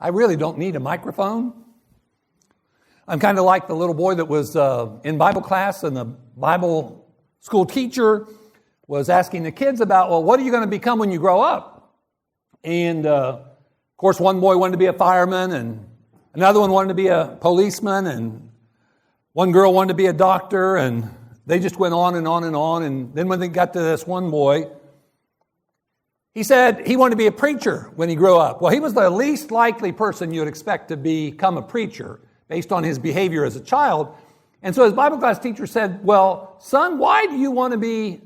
I really don't need a microphone. I'm kind of like the little boy that was in Bible class, and the Bible school teacher was asking the kids about, well, what are you going to become when you grow up? And, of course, one boy wanted to be a fireman, and another one wanted to be a policeman, and one girl wanted to be a doctor, and they just went on and on and on. And then when they got to this one boy, he said he wanted to be a preacher when he grew up. Well, he was the least likely person you would expect to become a preacher based on his behavior as a child. And so his Bible class teacher said, well, son, why do you want to be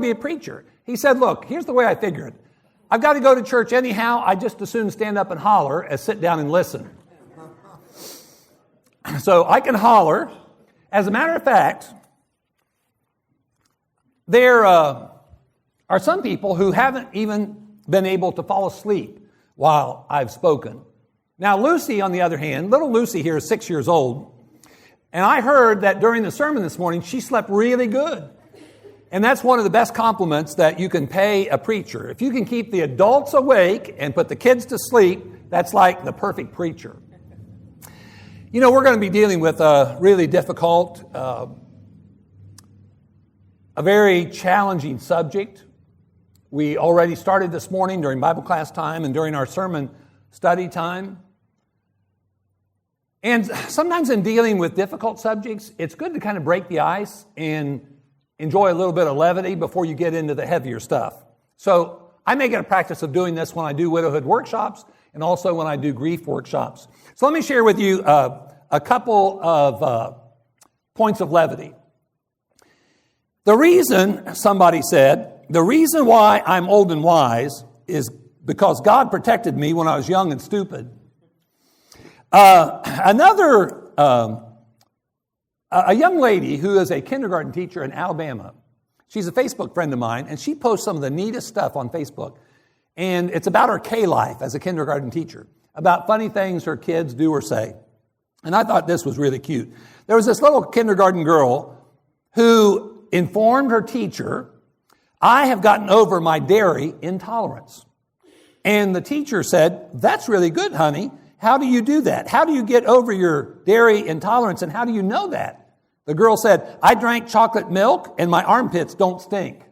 a preacher? He said, look, here's the way I figure it. I've got to go to church anyhow. I just as soon stand up and holler as sit down and listen. So I can holler. As a matter of fact, there are some people who haven't even been able to fall asleep while I've spoken. Now, Lucy, on the other hand, little Lucy here is 6 years old, and I heard that during the sermon this morning, she slept really good. And that's one of the best compliments that you can pay a preacher. If you can keep the adults awake and put the kids to sleep, that's like the perfect preacher. You know, we're going to be dealing with a really difficult, a very challenging subject. We already started this morning during Bible class time and during our sermon study time. And sometimes in dealing with difficult subjects, it's good to kind of break the ice and enjoy a little bit of levity before you get into the heavier stuff. So I make it a practice of doing this when I do widowhood workshops and also when I do grief workshops. So let me share with you a couple of points of levity. The reason, somebody said, the reason why I'm old and wise is because God protected me when I was young and stupid. A young lady who is a kindergarten teacher in Alabama, she's a Facebook friend of mine, and she posts some of the neatest stuff on Facebook. And it's about her K-life as a kindergarten teacher, about funny things her kids do or say. And I thought this was really cute. There was this little kindergarten girl who informed her teacher, I have gotten over my dairy intolerance. And the teacher said, that's really good, honey. How do you do that? How do you get over your dairy intolerance, and how do you know that? The girl said, I drank chocolate milk and my armpits don't stink.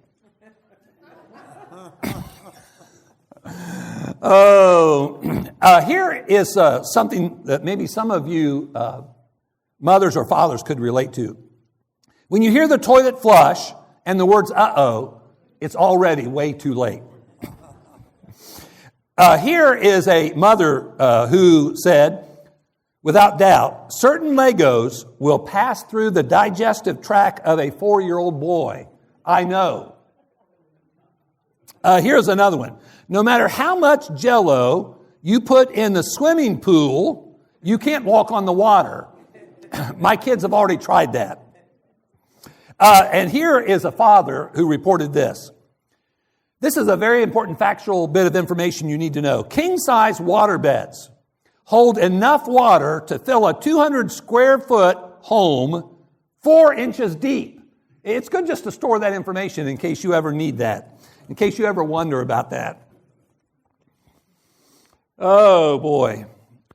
Here is something that maybe some of you mothers or fathers could relate to. When you hear the toilet flush and the words, uh-oh, it's already way too late. Here is a mother who said, without doubt, certain Legos will pass through the digestive tract of a 4-year-old boy. I know. Here's another one. No matter how much Jell-O you put in the swimming pool, you can't walk on the water. My kids have already tried that. And here is a father who reported this. This is a very important factual bit of information you need to know. King-size water beds hold enough water to fill a 200 square foot home 4 inches deep. It's good just to store that information in case you ever need that, in case you ever wonder about that. Oh, boy.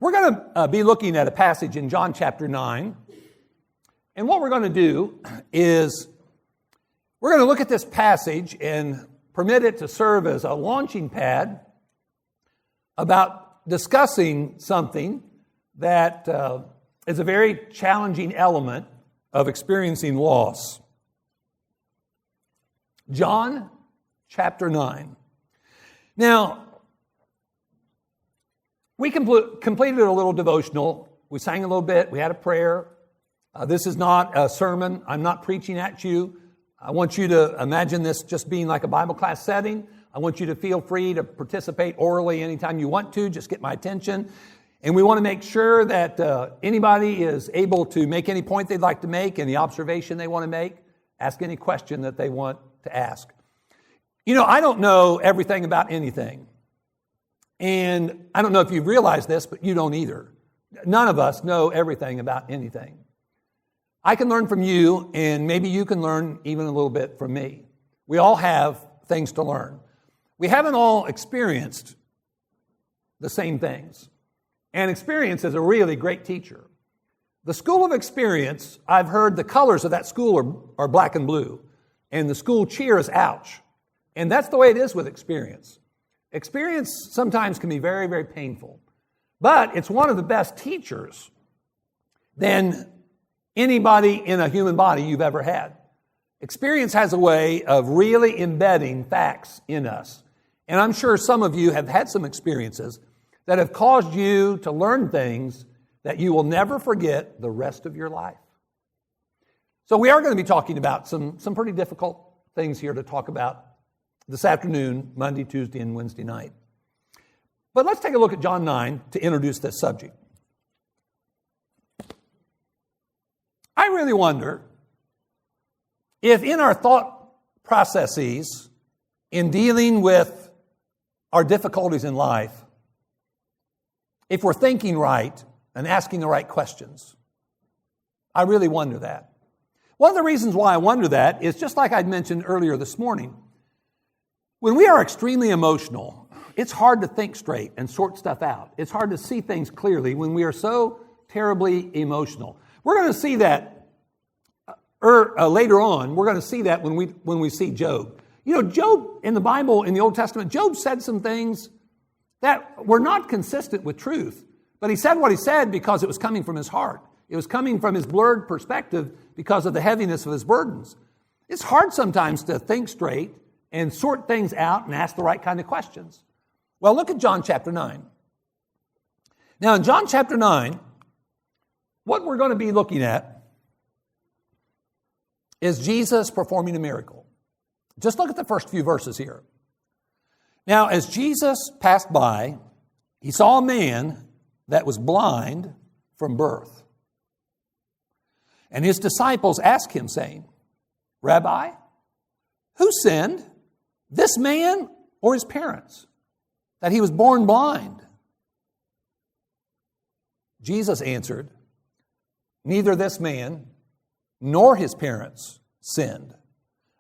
We're going to be looking at a passage in John chapter 9. And what we're going to do is we're going to look at this passage and permit it to serve as a launching pad about discussing something that is a very challenging element of experiencing loss. John chapter 9. Now, we completed a little devotional. We sang a little bit. We had a prayer. This is not a sermon. I'm not preaching at you. I want you to imagine this just being like a Bible class setting. I want you to feel free to participate orally anytime you want to. Just get my attention. And we want to make sure that anybody is able to make any point they'd like to make, any observation they want to make, ask any question that they want to ask. You know, I don't know everything about anything. And I don't know if you've realized this, but you don't either. None of us know everything about anything. I can learn from you, and maybe you can learn even a little bit from me. We all have things to learn. We haven't all experienced the same things. And experience is a really great teacher. The school of experience, I've heard the colors of that school are black and blue. And the school cheer is ouch. And that's the way it is with experience. Experience sometimes can be very, very painful. But it's one of the best teachers than anybody in a human body you've ever had. Experience has a way of really embedding facts in us. And I'm sure some of you have had some experiences that have caused you to learn things that you will never forget the rest of your life. So we are going to be talking about some pretty difficult things here to talk about this afternoon, Monday, Tuesday, and Wednesday night. But let's take a look at John 9 to introduce this subject. I really wonder if in our thought processes in dealing with our difficulties in life, if we're thinking right and asking the right questions. I really wonder that. One of the reasons why I wonder that is just like I'd mentioned earlier this morning. When we are extremely emotional, it's hard to think straight and sort stuff out. It's hard to see things clearly when we are so terribly emotional. We're going to see that later on. We're going to see that when we see Job. You know, Job in the Bible, in the Old Testament, Job said some things that were not consistent with truth. But he said what he said because it was coming from his heart. It was coming from his blurred perspective because of the heaviness of his burdens. It's hard sometimes to think straight and sort things out and ask the right kind of questions. Well, look at John chapter 9. Now, in John chapter 9, what we're going to be looking at is Jesus performing a miracle. Just look at the first few verses here. Now, as Jesus passed by, he saw a man that was blind from birth. And his disciples asked him, saying, Rabbi, who sinned, this man or his parents, that he was born blind? Jesus answered, neither this man nor his parents sinned,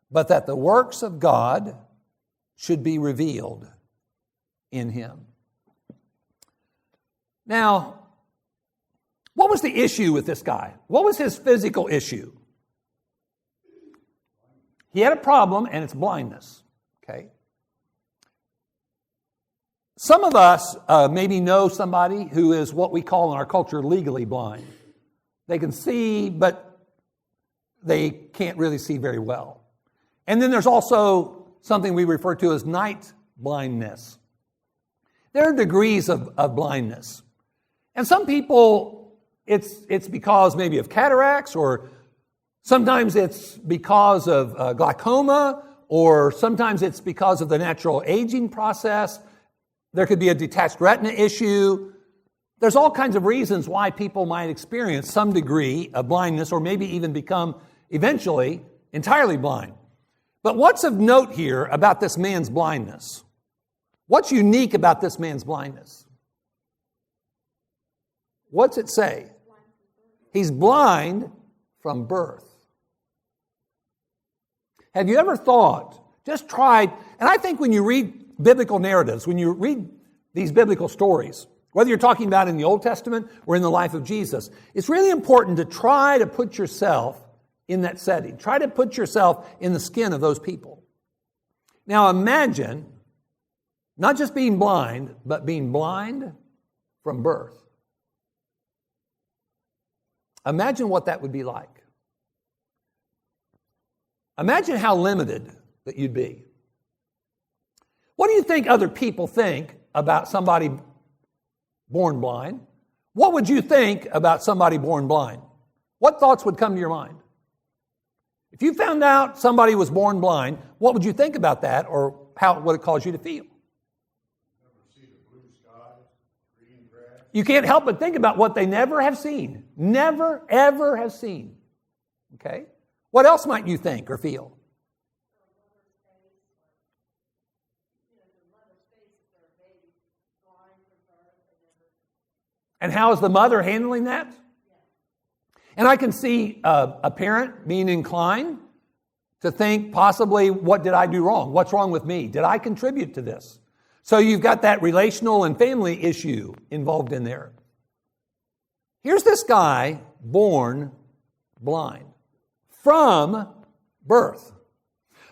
but that the works of God should be revealed in him. Now, what was the issue with this guy? What was his physical issue? He had a problem, and it's blindness. Okay. Some of us maybe know somebody who is what we call in our culture legally blind. They can see, but they can't really see very well. And then there's also something we refer to as night blindness. There are degrees of blindness. And some people, it's because maybe of cataracts, or sometimes it's because of glaucoma, or sometimes it's because of the natural aging process. There could be a detached retina issue. There's all kinds of reasons why people might experience some degree of blindness, or maybe even become eventually entirely blind. But what's of note here about this man's blindness? What's unique about this man's blindness? What's it say? He's blind from birth. Have you ever thought, just tried, and I think when you read biblical narratives, when you read these biblical stories, whether you're talking about in the Old Testament or in the life of Jesus, it's really important to try to put yourself in that setting. Try to put yourself in the skin of those people. Now imagine not just being blind, but being blind from birth. Imagine what that would be like. Imagine how limited that you'd be. What do you think other people think about somebody born blind? What would you think about somebody born blind? What thoughts would come to your mind? If you found out somebody was born blind, what would you think about that, or how would it cause you to feel? You can't help but think about what they never have seen. Never, ever have seen. Okay? What else might you think or feel? And how is the mother handling that? And I can see a parent being inclined to think possibly, what did I do wrong? What's wrong with me? Did I contribute to this? So you've got that relational and family issue involved in there. Here's this guy born blind from birth.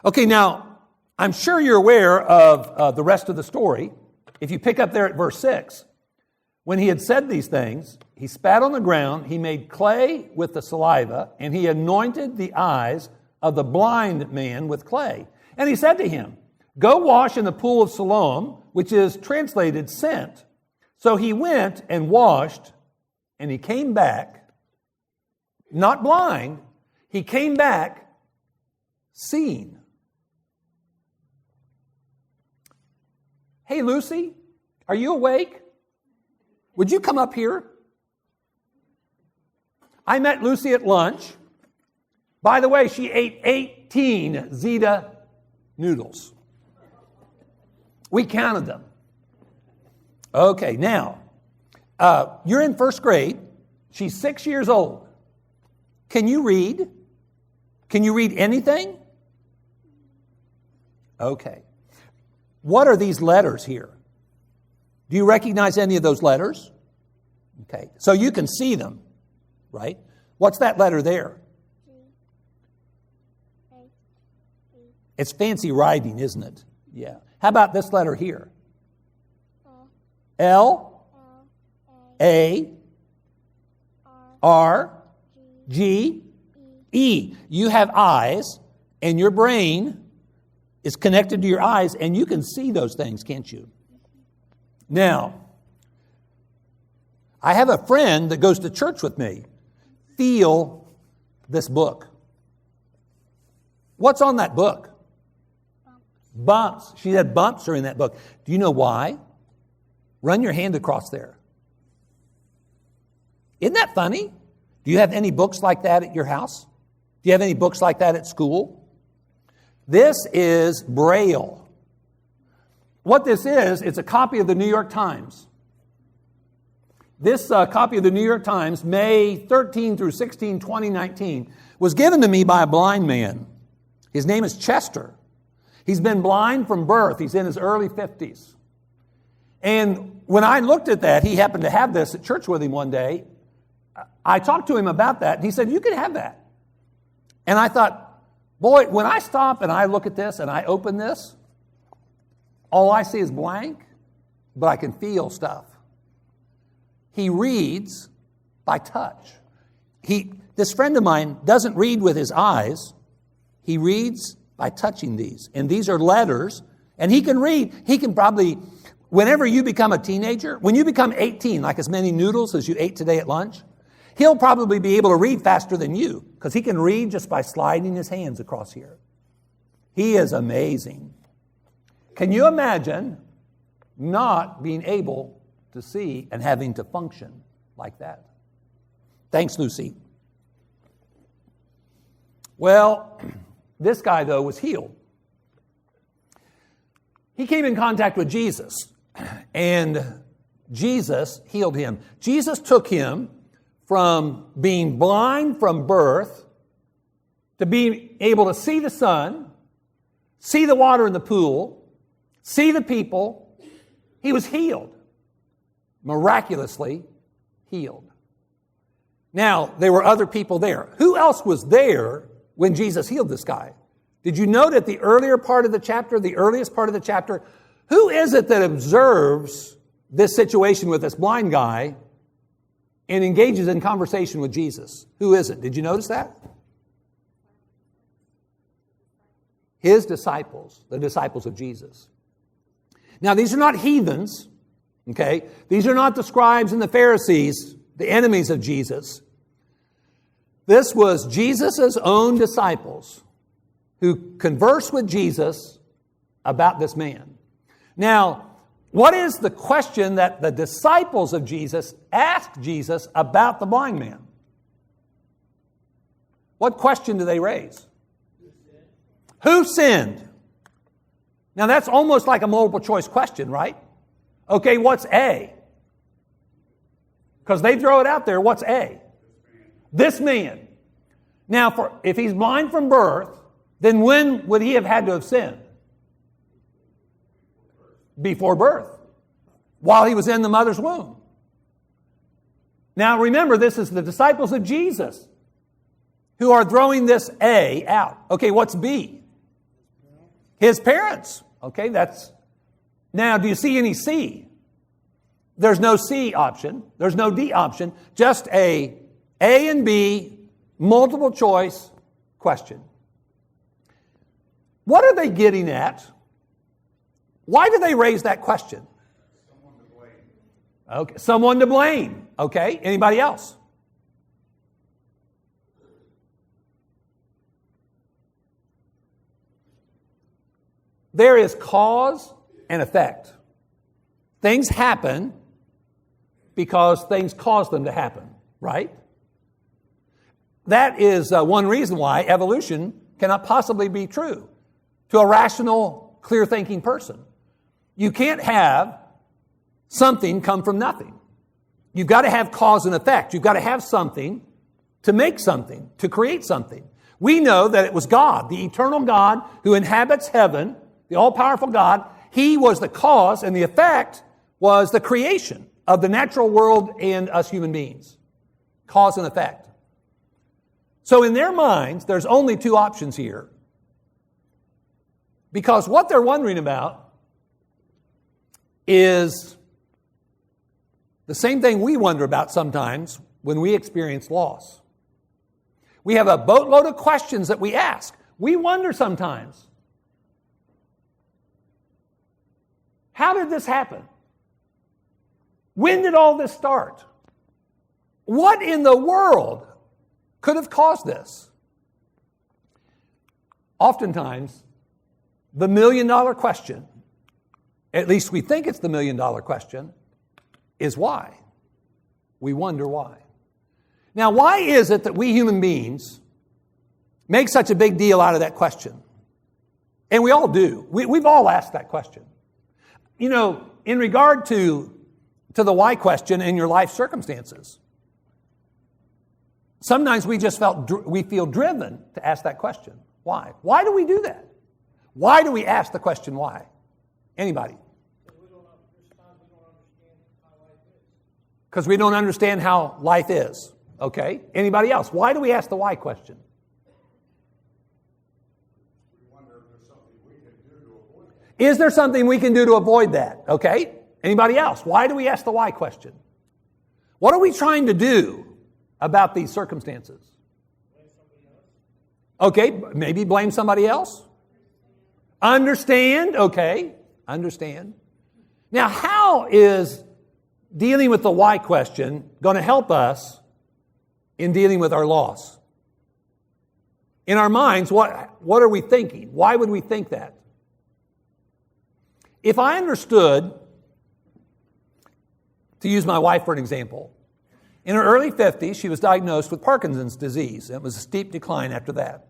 Okay, now, I'm sure you're aware of the rest of the story. If you pick up there at verse 6, when he had said these things, he spat on the ground, he made clay with the saliva, and he anointed the eyes of the blind man with clay. And he said to him, go wash in the pool of Siloam, which is translated sent. So he went and washed, and he came back, not blind, he came back seeing. Hey, Lucy, are you awake? Would you come up here? I met Lucy at lunch. By the way, she ate 18 Zeta noodles. We counted them. Okay, now, you're in first grade. She's 6 years old. Can you read? Can you read anything? Okay. What are these letters here? Do you recognize any of those letters? Okay, so you can see them, right? What's that letter there? It's fancy writing, isn't it? Yeah. How about this letter here? L, A, R, G, E. You have eyes, and your brain is connected to your eyes, and you can see those things, can't you? Now, I have a friend that goes to church with me. Feel this book. What's on that book? Bumps. She said bumps are in that book. Do you know why? Run your hand across there. Isn't that funny? Do you have any books like that at your house? Do you have any books like that at school? This is Braille. What this is, it's a copy of the New York Times. This copy of the New York Times, May 13 through 16, 2019, was given to me by a blind man. His name is Chester. He's been blind from birth. He's in his early 50s. And when I looked at that, he happened to have this at church with him one day. I talked to him about that, and he said, you can have that. And I thought, boy, when I stop and I look at this and I open this, all I see is blank, but I can feel stuff. He reads by touch. This friend of mine doesn't read with his eyes. He reads by touching these. And these are letters. And he can read. He can probably, whenever you become a teenager, when you become 18, like as many noodles as you ate today at lunch, he'll probably be able to read faster than you because he can read just by sliding his hands across here. He is amazing. Can you imagine not being able to see and having to function like that? Thanks, Lucy. Well, this guy, though, was healed. He came in contact with Jesus, and Jesus healed him. Jesus took him from being blind from birth to being able to see the sun, see the water in the pool, see the people. He was healed, miraculously healed. Now, there were other people there. Who else was there when Jesus healed this guy? Did you note at the earlier part of the chapter, the earliest part of the chapter, who is it that observes this situation with this blind guy and engages in conversation with Jesus? Who is it? Did you notice that? His disciples, the disciples of Jesus. Now, these are not heathens, okay? These are not the scribes and the Pharisees, the enemies of Jesus. This was Jesus' own disciples who conversed with Jesus about this man. Now, what is the question that the disciples of Jesus asked Jesus about the blind man? What question do they raise? Who sinned? Now, that's almost like a multiple choice question, right? Okay, what's A? Because they throw it out there, what's A? This man. Now, if he's blind from birth, then when would he have had to have sinned? Before birth. While he was in the mother's womb. Now remember, this is the disciples of Jesus who are throwing this A out. Okay, what's B? His parents. Okay, that's... Now, do you see any C? There's no C option. There's no D option. Just A and B, multiple choice question. What are they getting at? Why do they raise that question? Someone to blame. Okay, someone to blame. Okay, anybody else? There is cause and effect. Things happen because things cause them to happen, right? That is one reason why evolution cannot possibly be true to a rational, clear-thinking person. You can't have something come from nothing. You've got to have cause and effect. You've got to have something to make something, to create something. We know that it was God, the eternal God who inhabits heaven, the all-powerful God. He was the cause, and the effect was the creation of the natural world and us human beings. Cause and effect. So in their minds, there's only two options here. Because what they're wondering about is the same thing we wonder about sometimes when we experience loss. We have a boatload of questions that we ask. We wonder sometimes, how did this happen? When did all this start? What in the world could have caused this? Oftentimes, the million-dollar question, at least we think it's the million-dollar question, is why. We wonder why. Now, why is it that we human beings make such a big deal out of that question? And we all do. We've all asked that question. You know, in regard to the why question in your life circumstances, sometimes we feel driven to ask that question. Why? Why do we do that? Why do we ask the question why? Anybody? Because we don't understand how life is. Okay. Anybody else? Why do we ask the why question? We wonder if there's something we can do to avoid it. Is there something we can do to avoid that? Okay. Anybody else? Why do we ask the why question? What are we trying to do about these circumstances? Okay, maybe blame somebody else. Understand, okay, understand. Now, how is dealing with the why question going to help us in dealing with our loss? In our minds, what are we thinking? Why would we think that? If I understood, to use my wife for an example, in her early 50s, she was diagnosed with Parkinson's disease. It was a steep decline after that.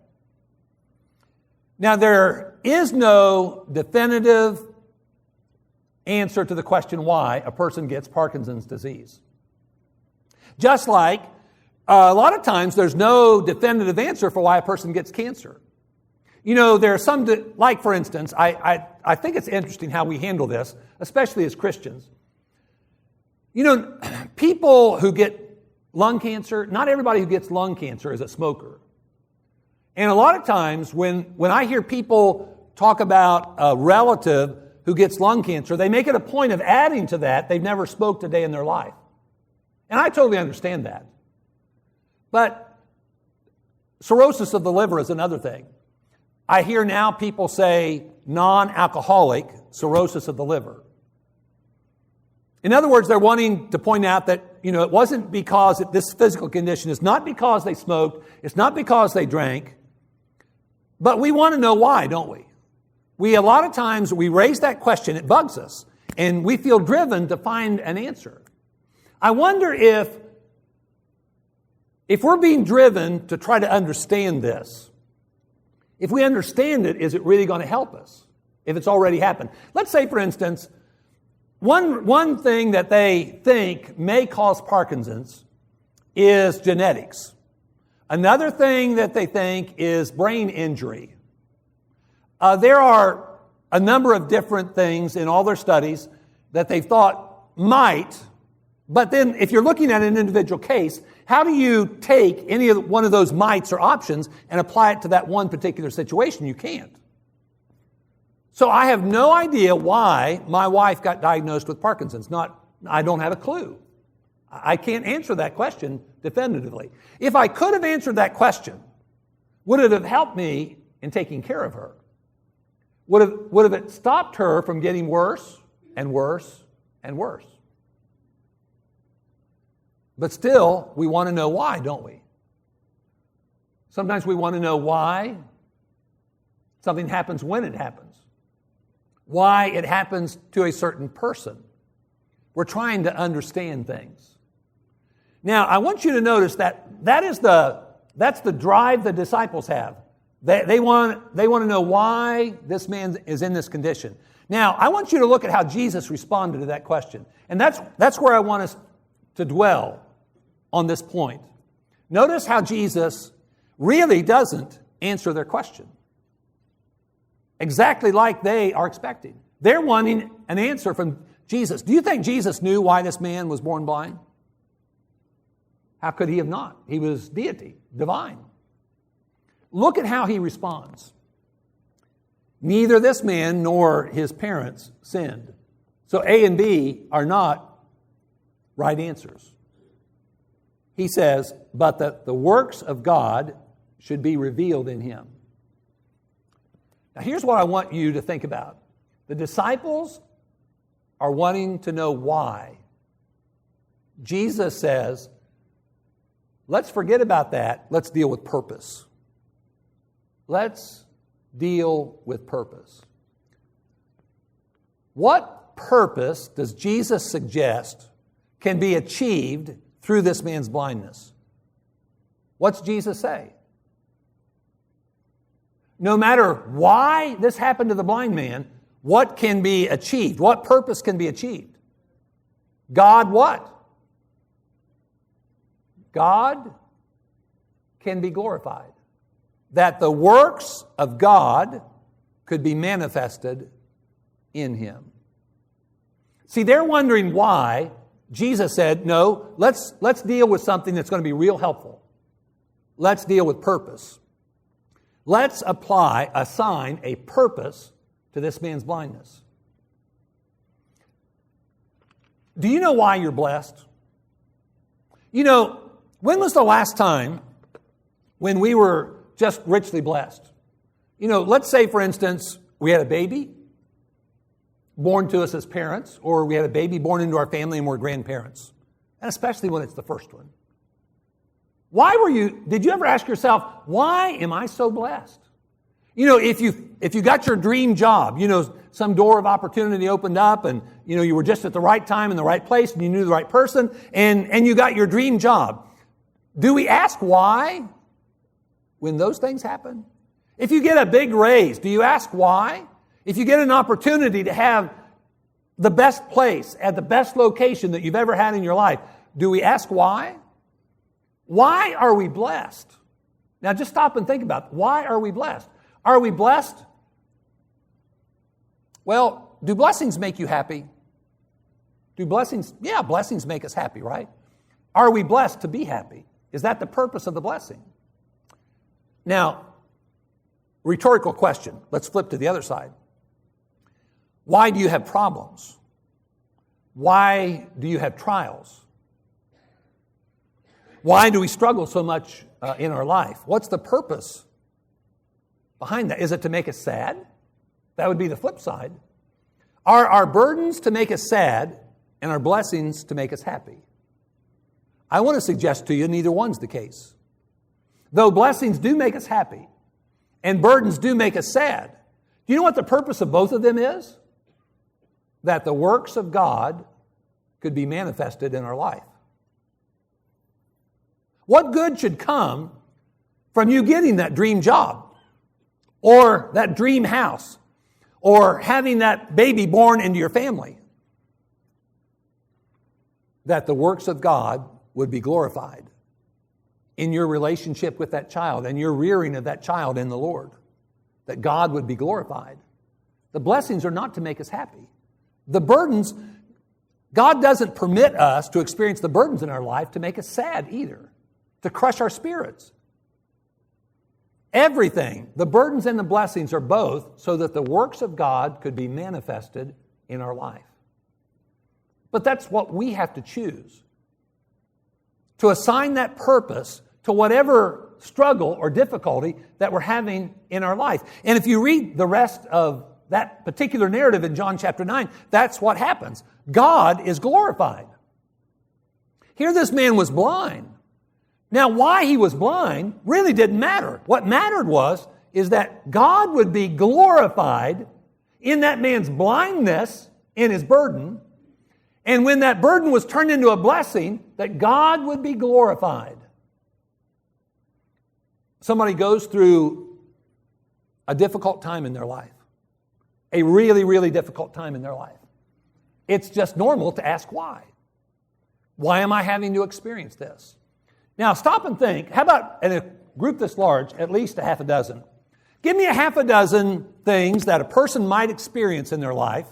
Now, there is no definitive answer to the question why a person gets Parkinson's disease. Just like a lot of times there's no definitive answer for why a person gets cancer. You know, there are some, like for instance, I think it's interesting how we handle this, especially as Christians. You know, people who get lung cancer, not everybody who gets lung cancer is a smoker. And a lot of times when I hear people talk about a relative who gets lung cancer, they make it a point of adding to that they've never smoked a day in their life. And I totally understand that. But cirrhosis of the liver is another thing. I hear now people say non-alcoholic cirrhosis of the liver. In other words, they're wanting to point out that, you know, it wasn't because this physical condition is not because they smoked, it's not because they drank, but we want to know why, don't we? A lot of times we raise that question, it bugs us, and we feel driven to find an answer. I wonder if we're being driven to try to understand this, if we understand it, is it really going to help us if it's already happened? Let's say, for instance, one thing that they think may cause Parkinson's is genetics. Another thing that they think is brain injury. There are a number of different things in all their studies that they thought might But then if you're looking at an individual case, how do you take any of one of those mights or options and apply it to that one particular situation? You can't. So I have no idea why my wife got diagnosed with Parkinson's. I don't have a clue. I can't answer that question definitively. If I could have answered that question, would it have helped me in taking care of her? Would have it stopped her from getting worse and worse and worse? But still, we want to know why, don't we? Sometimes we want to know why something happens when it happens. Why it happens to a certain person. We're trying to understand things. Now, I want you to notice that's the drive the disciples have. They want to know why this man is in this condition. Now, I want you to look at how Jesus responded to that question. And that's where I want us to dwell on this point. Notice how Jesus really doesn't answer their question. Exactly like they are expecting. They're wanting an answer from Jesus. Do you think Jesus knew why this man was born blind? How could he have not? He was deity, divine. Look at how he responds. Neither this man nor his parents sinned. So A and B are not right answers. He says, but that the works of God should be revealed in him. Now here's what I want you to think about. The disciples are wanting to know why. Jesus says, let's forget about that. Let's deal with purpose. Let's deal with purpose. What purpose does Jesus suggest can be achieved through this man's blindness? What's Jesus say? No matter why this happened to the blind man, what can be achieved? What purpose can be achieved? God what? God can be glorified. That the works of God could be manifested in him. See, they're wondering why Jesus said, no, let's deal with something that's going to be real helpful. Let's deal with purpose. Let's assign a purpose to this man's blindness. Do you know why you're blessed? You know, when was the last time when we were just richly blessed? You know, let's say, for instance, we had a baby born to us as parents, or we had a baby born into our family and we're grandparents. And especially when it's the first one. Did you ever ask yourself, why am I so blessed? You know, if you got your dream job, you know, some door of opportunity opened up and, you know, you were just at the right time in the right place and you knew the right person and you got your dream job. Do we ask why when those things happen? If you get a big raise, do you ask why? If you get an opportunity to have the best place at the best location that you've ever had in your life, do we ask why? Why are we blessed? Now just stop and think about it. Why are we blessed? Are we blessed? Well, do blessings make you happy? Blessings make us happy, right? Are we blessed to be happy? Is that the purpose of the blessing? Now, rhetorical question. Let's flip to the other side. Why do you have problems? Why do you have trials? Why do we struggle so much in our life? What's the purpose behind that? Is it to make us sad? That would be the flip side. Are our burdens to make us sad and our blessings to make us happy? I want to suggest to you neither one's the case. Though blessings do make us happy and burdens do make us sad, do you know what the purpose of both of them is? That the works of God could be manifested in our life. What good should come from you getting that dream job or that dream house or having that baby born into your family? That the works of God would be glorified in your relationship with that child and your rearing of that child in the Lord. That God would be glorified. The blessings are not to make us happy. The burdens, God doesn't permit us to experience the burdens in our life to make us sad either, to crush our spirits. Everything, the burdens and the blessings are both so that the works of God could be manifested in our life. But that's what we have to choose. To assign that purpose to whatever struggle or difficulty that we're having in our life. And if you read the rest of that particular narrative in John chapter 9, that's what happens. God is glorified. Here this man was blind. Now, why he was blind really didn't matter. What mattered is that God would be glorified in that man's blindness, in his burden, and when that burden was turned into a blessing, that God would be glorified. Somebody goes through a difficult time in their life, a really, really difficult time in their life. It's just normal to ask why. Why am I having to experience this? Now, stop and think. How about in a group this large, at least a half a dozen? Give me a half a dozen things that a person might experience in their life.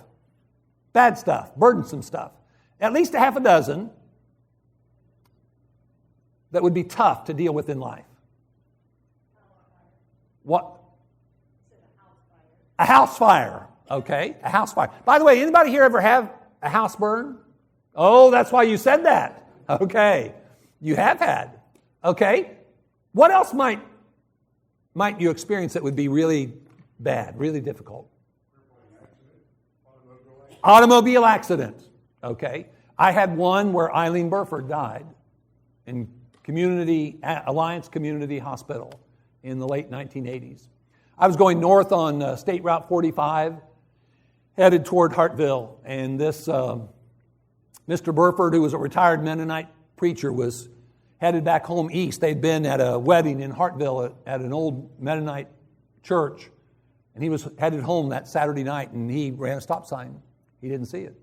Bad stuff, burdensome stuff. At least a half a dozen that would be tough to deal with in life. What? A house fire. Okay, a house fire. By the way, anybody here ever have a house burn? Oh, that's why you said that. Okay. You have had. Okay. What else might you experience that would be really bad, really difficult? Automobile accident. Okay. I had one where Eileen Burford died in Alliance Community Hospital in the late 1980s. I was going north on State Route 45, headed toward Hartville, and this Mr. Burford, who was a retired Mennonite preacher, was headed back home east. They'd been at a wedding in Hartville at an old Mennonite church, and he was headed home that Saturday night, and he ran a stop sign. He didn't see it.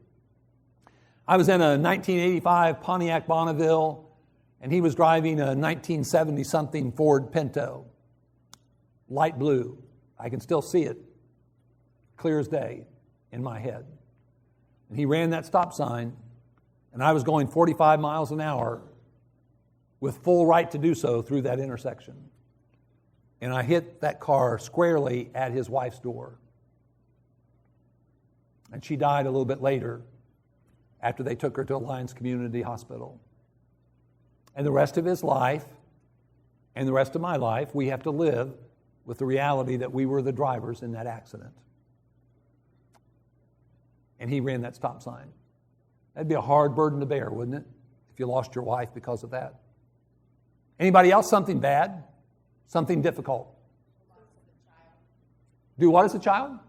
I was in a 1985 Pontiac Bonneville, and he was driving a 1970-something Ford Pinto, light blue. I can still see it, clear as day, in my head. And he ran that stop sign, and I was going 45 miles an hour with full right to do so through that intersection. And I hit that car squarely at his wife's door. And she died a little bit later after they took her to Alliance Community Hospital. And the rest of his life and the rest of my life, we have to live with the reality that we were the drivers in that accident. And he ran that stop sign. That'd be a hard burden to bear, wouldn't it? If you lost your wife because of that. Anybody else? Something bad? Something difficult? Do what as a child?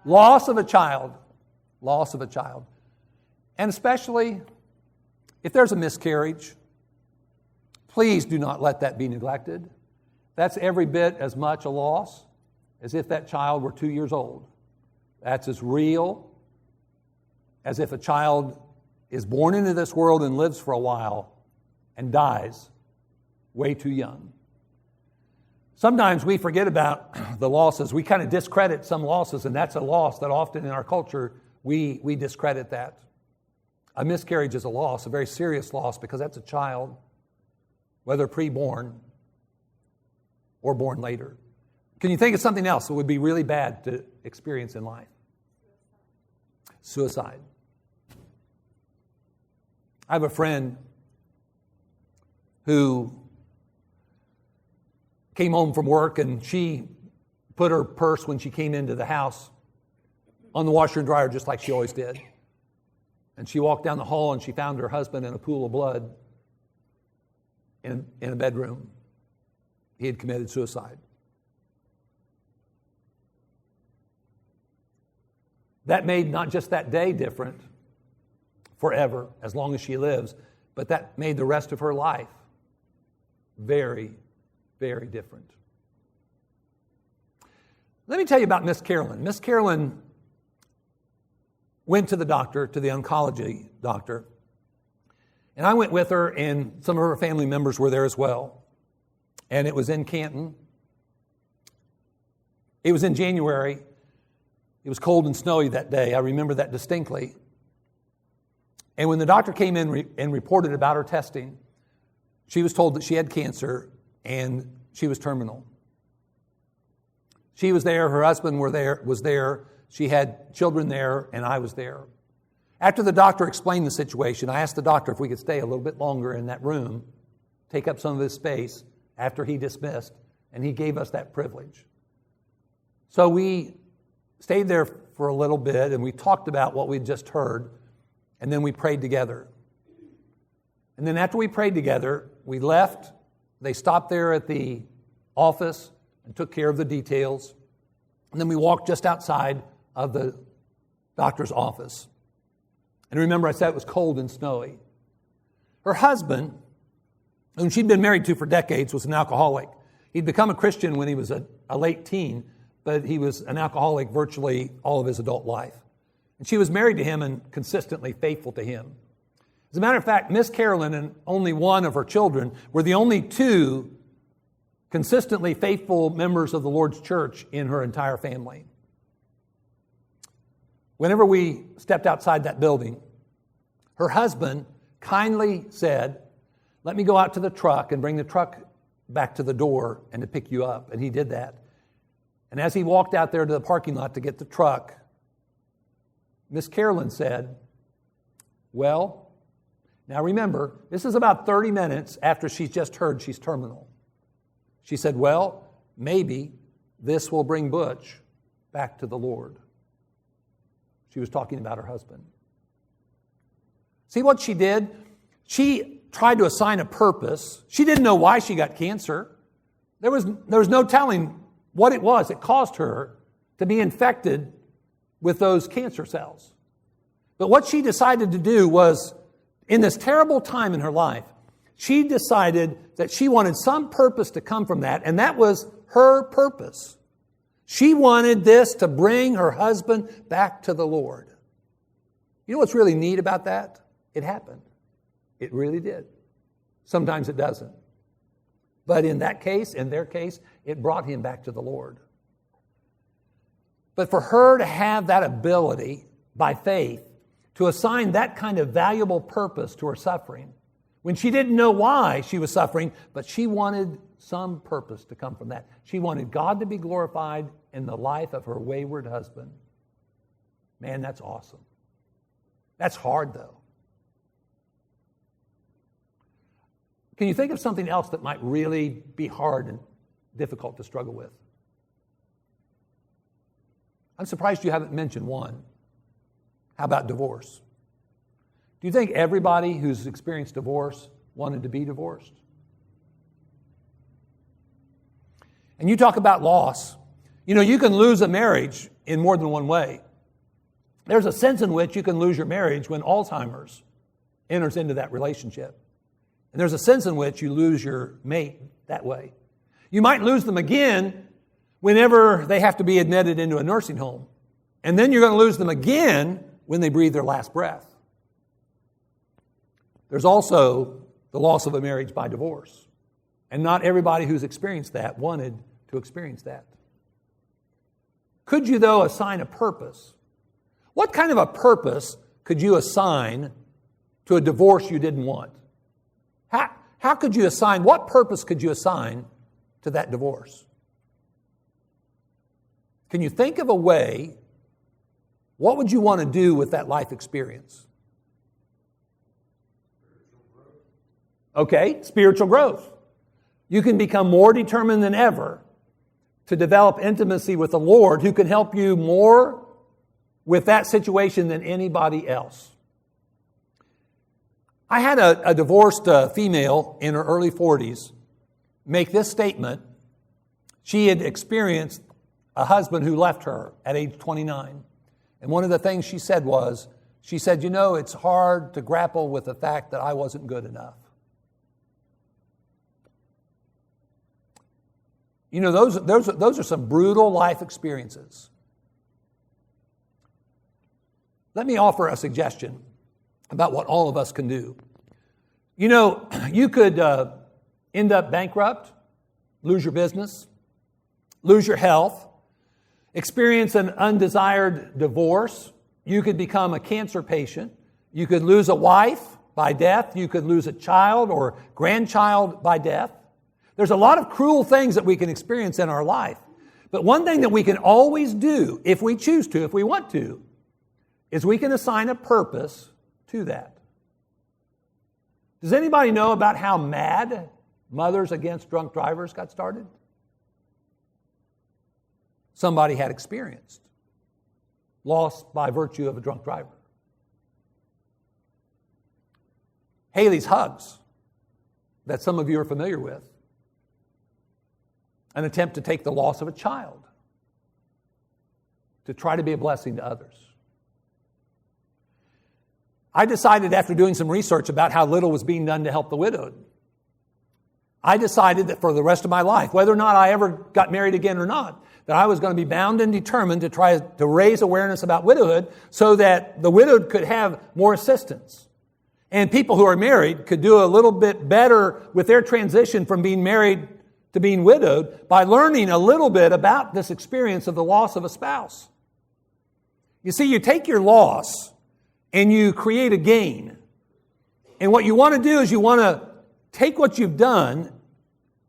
Loss of a child. Loss of a child. And especially if there's a miscarriage, please do not let that be neglected. That's every bit as much a loss as if that child were 2 years old. That's as real as if a child is born into this world and lives for a while and dies way too young. Sometimes we forget about the losses. We kind of discredit some losses, and that's a loss that often in our culture we discredit that. A miscarriage is a loss, a very serious loss, because that's a child, whether preborn or born later. Can you think of something else that would be really bad to experience in life? Suicide. I have a friend who came home from work, and she put her purse when she came into the house on the washer and dryer just like she always did. And she walked down the hall and she found her husband in a pool of blood in a bedroom. He had committed suicide. That made not just that day different forever, as long as she lives, but that made the rest of her life very, very different. Let me tell you about Miss Carolyn. Miss Carolyn went to the doctor, to the oncology doctor, and I went with her, and some of her family members were there as well. And it was in Canton. It was in January. It was cold and snowy that day. I remember that distinctly. And when the doctor came in and reported about her testing, she was told that she had cancer and she was terminal. She was there, her husband was there, she had children there, and I was there. After the doctor explained the situation, I asked the doctor if we could stay a little bit longer in that room, take up some of his space after he dismissed, and he gave us that privilege. So we stayed there for a little bit, and we talked about what we'd just heard, and then we prayed together. And then after we prayed together, we left. They stopped there at the office and took care of the details. And then we walked just outside of the doctor's office. And remember, I said it was cold and snowy. Her husband, whom she'd been married to for decades, was an alcoholic. He'd become a Christian when he was a late teen, but he was an alcoholic virtually all of his adult life. And she was married to him and consistently faithful to him. As a matter of fact, Miss Carolyn and only one of her children were the only two consistently faithful members of the Lord's church in her entire family. Whenever we stepped outside that building, her husband kindly said, "Let me go out to the truck and bring the truck back to the door and to pick you up." And he did that. And as he walked out there to the parking lot to get the truck, Miss Carolyn said, "Well, now remember, this is about 30 minutes after she's just heard she's terminal." She said, "Well, maybe this will bring Butch back to the Lord." She was talking about her husband. See what she did? She tried to assign a purpose. She didn't know why she got cancer. There was no telling what it was that caused her to be infected with those cancer cells. But what she decided to do was, in this terrible time in her life, she decided that she wanted some purpose to come from that, and that was her purpose. She wanted this to bring her husband back to the Lord. You know what's really neat about that? It happened. It really did. Sometimes it doesn't. But in that case, in their case, it brought him back to the Lord. But for her to have that ability, by faith, to assign that kind of valuable purpose to her suffering, when she didn't know why she was suffering, but she wanted some purpose to come from that. She wanted God to be glorified in the life of her wayward husband. Man, that's awesome. That's hard, though. Can you think of something else that might really be hard and difficult to struggle with? I'm surprised you haven't mentioned one. How about divorce? Do you think everybody who's experienced divorce wanted to be divorced? And you talk about loss. You know, you can lose a marriage in more than one way. There's a sense in which you can lose your marriage when Alzheimer's enters into that relationship. And there's a sense in which you lose your mate that way. You might lose them again whenever they have to be admitted into a nursing home. And then you're going to lose them again when they breathe their last breath. There's also the loss of a marriage by divorce. And not everybody who's experienced that wanted to experience that. Could you, though, assign a purpose? What kind of a purpose could you assign to a divorce you didn't want? How could you assign, what purpose could you assign to that divorce? Can you think of a way, what would you want to do with that life experience? Okay, spiritual growth. You can become more determined than ever to develop intimacy with the Lord, who can help you more with that situation than anybody else. I had a divorced female in her early 40s make this statement. She had experienced a husband who left her at age 29. And one of the things she said was, she said, "You know, it's hard to grapple with the fact that I wasn't good enough." You know, those are some brutal life experiences. Let me offer a suggestion about what all of us can do. You know, you could end up bankrupt, lose your business, lose your health, experience an undesired divorce. You could become a cancer patient. You could lose a wife by death. You could lose a child or grandchild by death. There's a lot of cruel things that we can experience in our life. But one thing that we can always do, if we choose to, if we want to, is we can assign a purpose to that. Does anybody know about how MAD, Mothers Against Drunk Drivers, got started? Somebody had experienced loss by virtue of a drunk driver. Haley's Hugs, that some of you are familiar with, an attempt to take the loss of a child to try to be a blessing to others. I decided after doing some research about how little was being done to help the widowed, I decided that for the rest of my life, whether or not I ever got married again or not, that I was going to be bound and determined to try to raise awareness about widowhood so that the widowed could have more assistance. And people who are married could do a little bit better with their transition from being married to being widowed by learning a little bit about this experience of the loss of a spouse. You see, you take your loss and you create a gain. And what you want to do is you want to take what you've done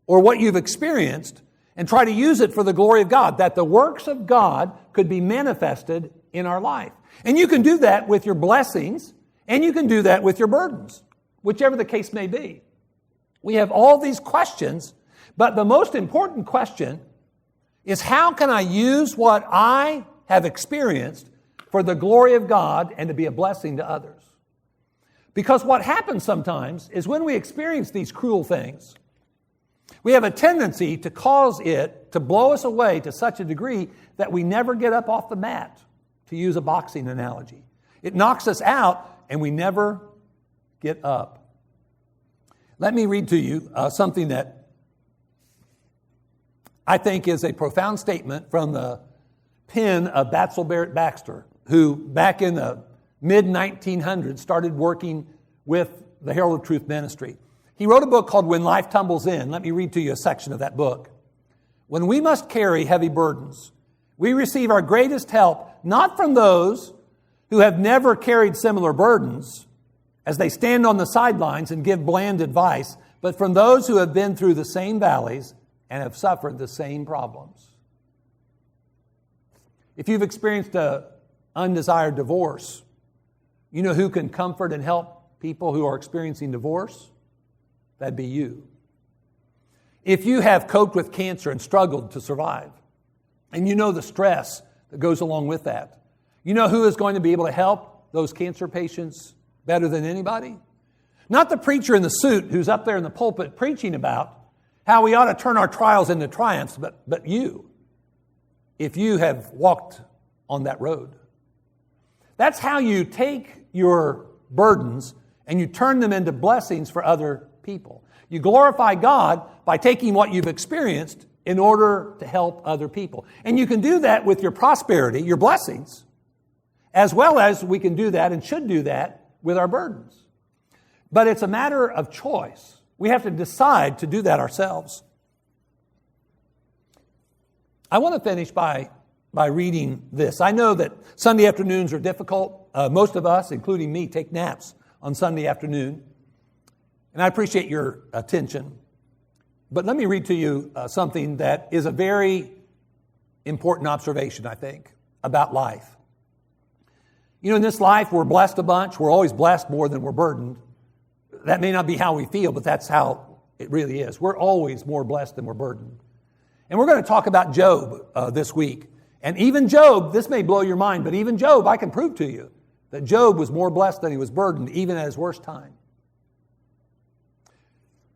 or what you've experienced and try to use it for the glory of God, that the works of God could be manifested in our life. And you can do that with your blessings, and you can do that with your burdens, whichever the case may be. We have all these questions, but the most important question is, how can I use what I have experienced for the glory of God and to be a blessing to others? Because what happens sometimes is when we experience these cruel things, we have a tendency to cause it to blow us away to such a degree that we never get up off the mat, to use a boxing analogy. It knocks us out and we never get up. Let me read to you something that I think is a profound statement from the pen of Batsell Barrett Baxter, who back in the mid-1900s started working with the Herald of Truth Ministry. He wrote a book called When Life Tumbles In. Let me read to you a section of that book. When we must carry heavy burdens, we receive our greatest help not from those who have never carried similar burdens, as they stand on the sidelines and give bland advice, but from those who have been through the same valleys and have suffered the same problems. If you've experienced an undesired divorce, you know who can comfort and help people who are experiencing divorce? That'd be you. If you have coped with cancer and struggled to survive, and you know the stress that goes along with that, you know who is going to be able to help those cancer patients better than anybody? Not the preacher in the suit who's up there in the pulpit preaching about how we ought to turn our trials into triumphs, but you, if you have walked on that road. That's how you take your burdens and you turn them into blessings for other people. You glorify God by taking what you've experienced in order to help other people. And you can do that with your prosperity, your blessings, as well as we can do that and should do that with our burdens. But it's a matter of choice. We have to decide to do that ourselves. I want to finish by reading this. I know that Sunday afternoons are difficult. Most of us, including me, take naps on Sunday afternoon. And I appreciate your attention. But let me read to you something that is a very important observation, I think, about life. You know, in this life, we're blessed a bunch. We're always blessed more than we're burdened. That may not be how we feel, but that's how it really is. We're always more blessed than we're burdened. And we're going to talk about Job this week. And even Job, this may blow your mind, but even Job, I can prove to you that Job was more blessed than he was burdened, even at his worst time.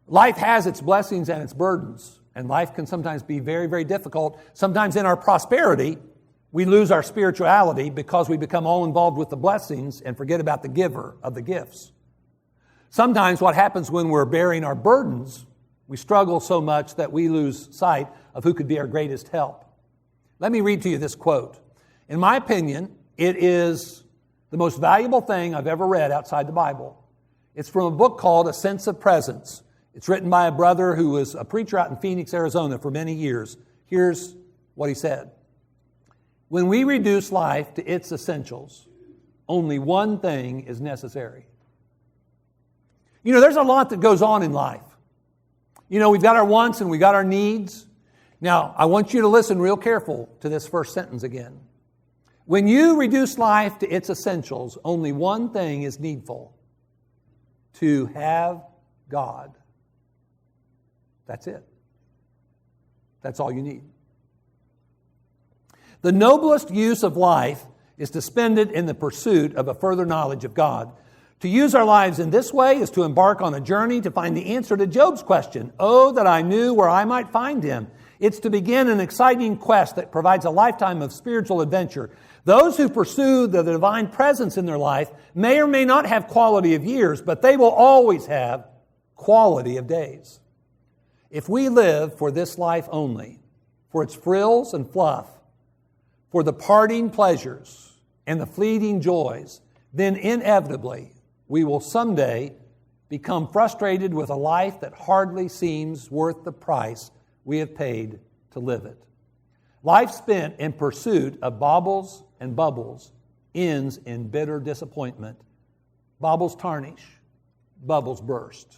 Life has its blessings and its burdens, and life can sometimes be very, very difficult. Sometimes in our prosperity, we lose our spirituality because we become all involved with the blessings and forget about the giver of the gifts. Sometimes what happens when we're bearing our burdens, we struggle so much that we lose sight of who could be our greatest help. Let me read to you this quote. In my opinion, it is the most valuable thing I've ever read outside the Bible. It's from a book called A Sense of Presence. It's written by a brother who was a preacher out in Phoenix, Arizona for many years. Here's what he said. When we reduce life to its essentials, only one thing is necessary. You know, there's a lot that goes on in life. You know, we've got our wants and we've got our needs. Now, I want you to listen real careful to this first sentence again. When you reduce life to its essentials, only one thing is needful: to have God. That's it. That's all you need. The noblest use of life is to spend it in the pursuit of a further knowledge of God. To use our lives in this way is to embark on a journey to find the answer to Job's question, "Oh, that I knew where I might find him." It's to begin an exciting quest that provides a lifetime of spiritual adventure. Those who pursue the divine presence in their life may or may not have quality of years, but they will always have quality of days. If we live for this life only, for its frills and fluff, for the parting pleasures and the fleeting joys, then inevitably we will someday become frustrated with a life that hardly seems worth the price we have paid to live it. Life spent in pursuit of baubles and bubbles ends in bitter disappointment. Baubles tarnish, bubbles burst.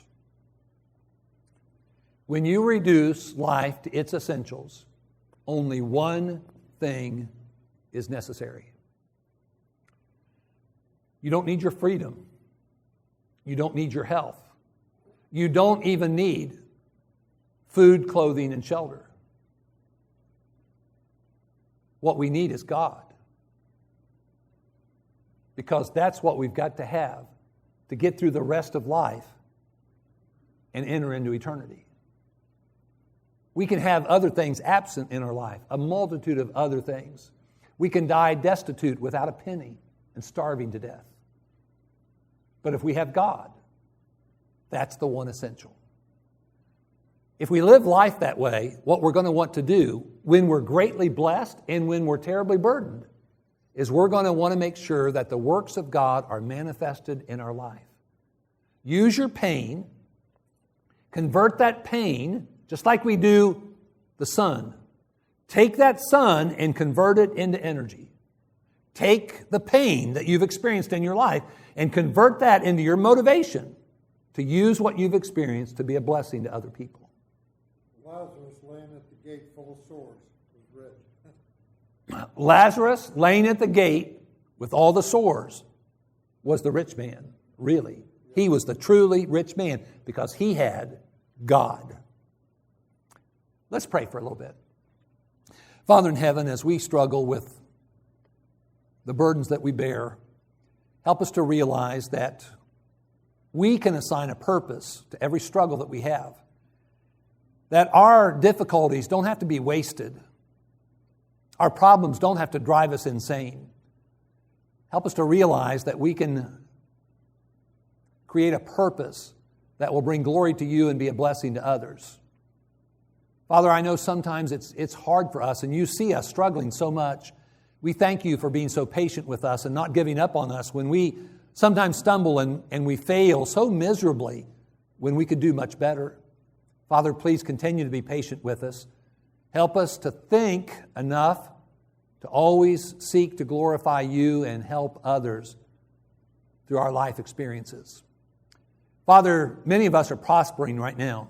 When you reduce life to its essentials, only one thing is necessary. You don't need your freedom. You don't need your health. You don't even need food, clothing, and shelter. What we need is God. Because that's what we've got to have to get through the rest of life and enter into eternity. We can have other things absent in our life, a multitude of other things. We can die destitute without a penny and starving to death. But if we have God, that's the one essential. If we live life that way, what we're going to want to do when we're greatly blessed and when we're terribly burdened is we're going to want to make sure that the works of God are manifested in our life. Use your pain, convert that pain, just like we do the sun. Take that sun and convert it into energy. Take the pain that you've experienced in your life and convert that into your motivation to use what you've experienced to be a blessing to other people. Lazarus laying at the gate full of sores was rich. Lazarus laying at the gate with all the sores was the rich man, really. He was the truly rich man because he had God. Let's pray for a little bit. Father in heaven, as we struggle with the burdens that we bear, help us to realize that we can assign a purpose to every struggle that we have. That our difficulties don't have to be wasted. Our problems don't have to drive us insane. Help us to realize that we can create a purpose that will bring glory to you and be a blessing to others. Father, I know sometimes it's hard for us, and you see us struggling so much. We thank you for being so patient with us and not giving up on us when we sometimes stumble and we fail so miserably when we could do much better. Father, please continue to be patient with us. Help us to think enough to always seek to glorify you and help others through our life experiences. Father, many of us are prospering right now.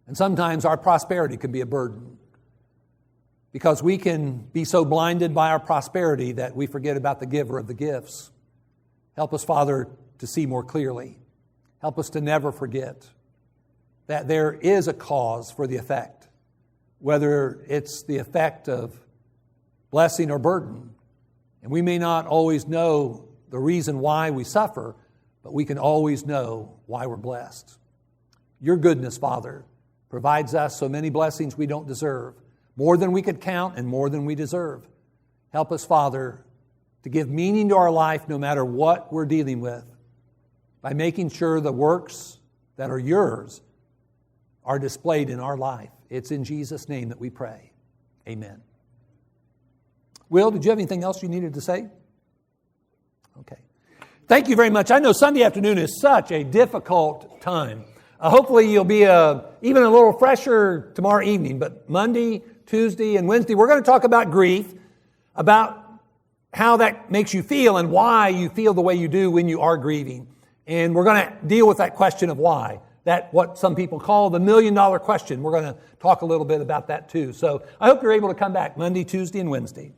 And sometimes our prosperity can be a burden because we can be so blinded by our prosperity that we forget about the giver of the gifts. Help us, Father, to see more clearly. Help us to never forget that there is a cause for the effect, whether it's the effect of blessing or burden. And we may not always know the reason why we suffer, but we can always know why we're blessed. Your goodness, Father, provides us so many blessings we don't deserve, more than we could count and more than we deserve. Help us, Father, to give meaning to our life no matter what we're dealing with by making sure the works that are yours are displayed in our life. It's in Jesus' name that we pray. Amen. Will, did you have anything else you needed to say? Okay. Thank you very much. I know Sunday afternoon is such a difficult time. Hopefully you'll be even a little fresher tomorrow evening. But Monday, Tuesday, and Wednesday, we're going to talk about grief, about how that makes you feel and why you feel the way you do when you are grieving. And we're going to deal with that question of why. That what some people call the $1 million question. We're going to talk a little bit about that too. So I hope you're able to come back Monday, Tuesday, and Wednesday.